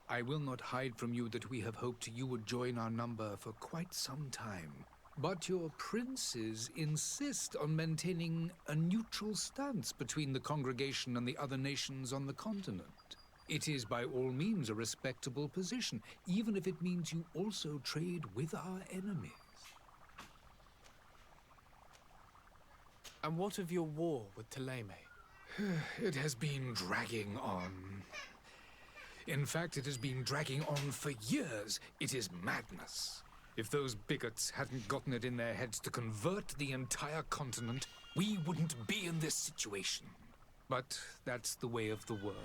I will not hide from you that we have hoped you would join our number for quite some time. But your princes insist on maintaining a neutral stance between the congregation and the other nations on the continent. It is by all means a respectable position, even if it means you also trade with our enemies. And what of your war with Thélème? It has been dragging on. In fact, it has been dragging on for years. It is madness. If those bigots hadn't gotten it in their heads to convert the entire continent, we wouldn't be in this situation. But that's the way of the world.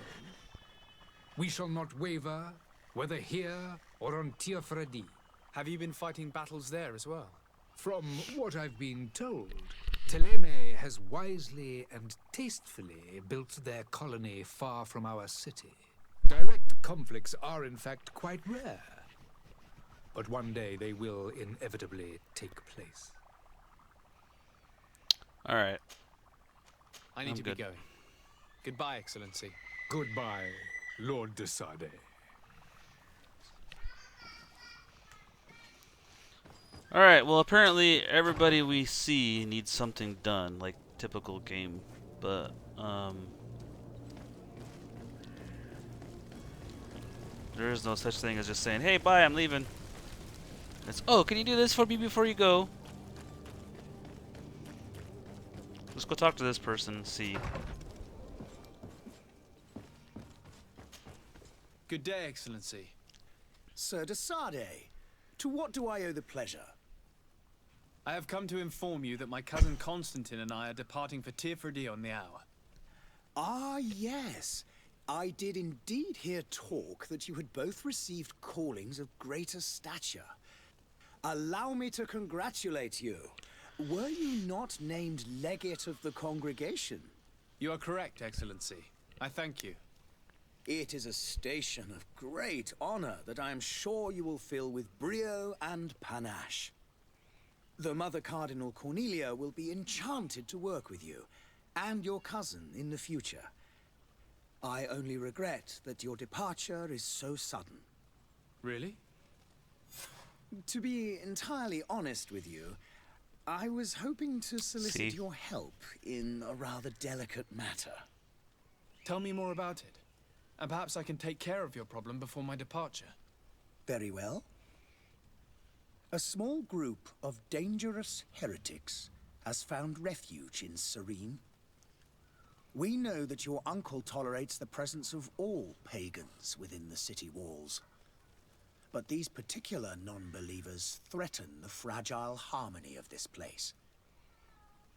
We shall not waver, whether here or on Tir-Fredi. Have you been fighting battles there as well? From what I've been told, Thélème has wisely and tastefully built their colony far from our city. Direct conflicts are in fact quite rare. But one day they will inevitably take place. Alright. I need I'm to good. be going. Goodbye, Excellency. Goodbye, Lord de Sardet. Alright, well apparently everybody we see needs something done, like typical game, but there is no such thing as just saying, hey bye, I'm leaving. It's, oh, can you do this for me before you go? Let's go talk to this person and see. Good day, Excellency. Sir de Sardet, to what do I owe the pleasure? I have come to inform you that my cousin Constantine and I are departing for Tir-Fredi on the hour. Ah, yes. I did indeed hear talk that you had both received callings of greater stature. Allow me to congratulate you. Were you not named legate of the congregation? You are correct, Excellency. I thank you. It is a station of great honor that I am sure you will fill with brio and panache. The Mother Cardinal Cornelia will be enchanted to work with you, and your cousin in the future. I only regret that your departure is so sudden. Really? To be entirely honest with you, I was hoping to solicit your help in a rather delicate matter. Tell me more about it, and perhaps I can take care of your problem before my departure. Very well. A small group of dangerous heretics has found refuge in Serene. We know that your uncle tolerates the presence of all pagans within the city walls. But these particular non-believers threaten the fragile harmony of this place.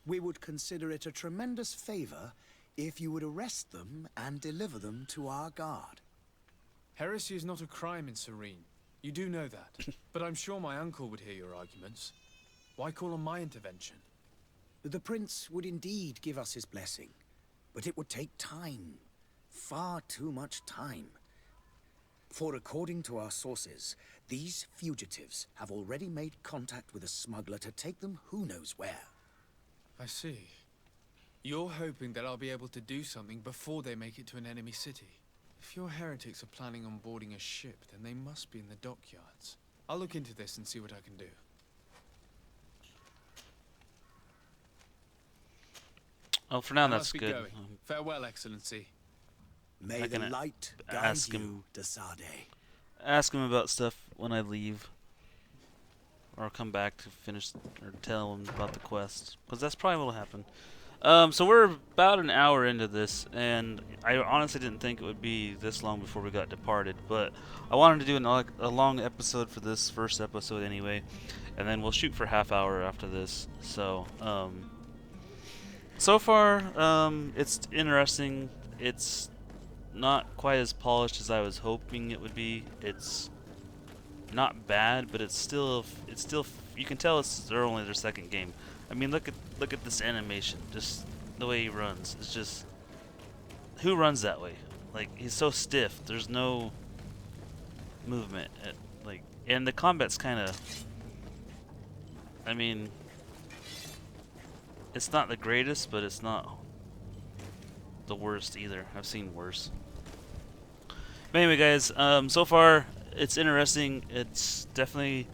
We would consider it a tremendous favor if you would arrest them and deliver them to our guard. Heresy is not a crime in Serene. You do know that. But I'm sure my uncle would hear your arguments. Why call on my intervention? The prince would indeed give us his blessing, but it would take time. Far too much time. For according to our sources, these fugitives have already made contact with a smuggler to take them who knows where. I see. You're hoping that I'll be able to do something before they make it to an enemy city. If your heretics are planning on boarding a ship, then they must be in the dockyards. I'll look into this and see what I can do. Oh, for now I that's must be good. going. Farewell, Excellency. May the light guide ask you, him, de Sardet. ask him about stuff when I leave, or I'll come back to finish or tell him about the quest, because that's probably what'll happen. So we're about an hour into this, and I honestly didn't think it would be this long before we got departed, but I wanted to do a long episode for this first episode anyway, and then we'll shoot for half hour after this. So So far, it's interesting. It's not quite as polished as I was hoping it would be. It's not bad, but it's still you can tell they're only their second game. I mean, look at this animation, just the way he runs. It's just, who runs that way? Like, he's so stiff. There's no movement. And the combat's kind of, I mean, it's not the greatest, but it's not the worst either. I've seen worse. But anyway, guys, so far it's interesting. It's definitely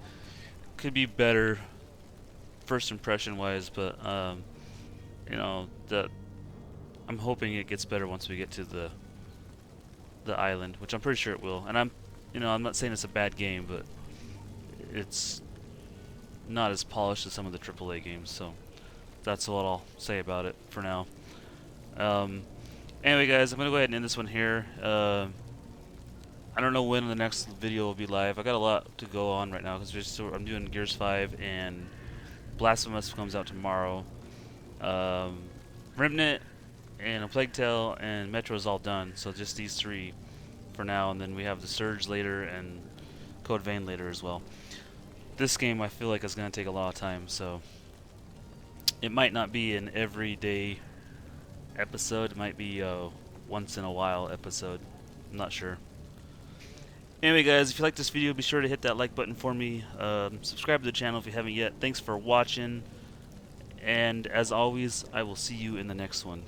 could be better first impression wise, but you know, I'm hoping it gets better once we get to the island, which I'm pretty sure it will. And I'm not saying it's a bad game, but it's not as polished as some of the AAA games, so that's what I'll say about it for now. Anyway, guys, I'm gonna go ahead and end this one here. I don't know when the next video will be live. I got a lot to go on right now because I'm doing Gears 5 and Blasphemous comes out tomorrow. Remnant and A Plague Tale and Metro is all done, so just these three for now, and then we have the Surge later and Code Vein later as well. This game I feel like is going to take a lot of time, so it might not be an everyday episode. It might be a once in a while episode. I'm not sure. Anyway, guys, if you like this video, be sure to hit that like button for me. Subscribe to the channel if you haven't yet. Thanks for watching. And as always, I will see you in the next one.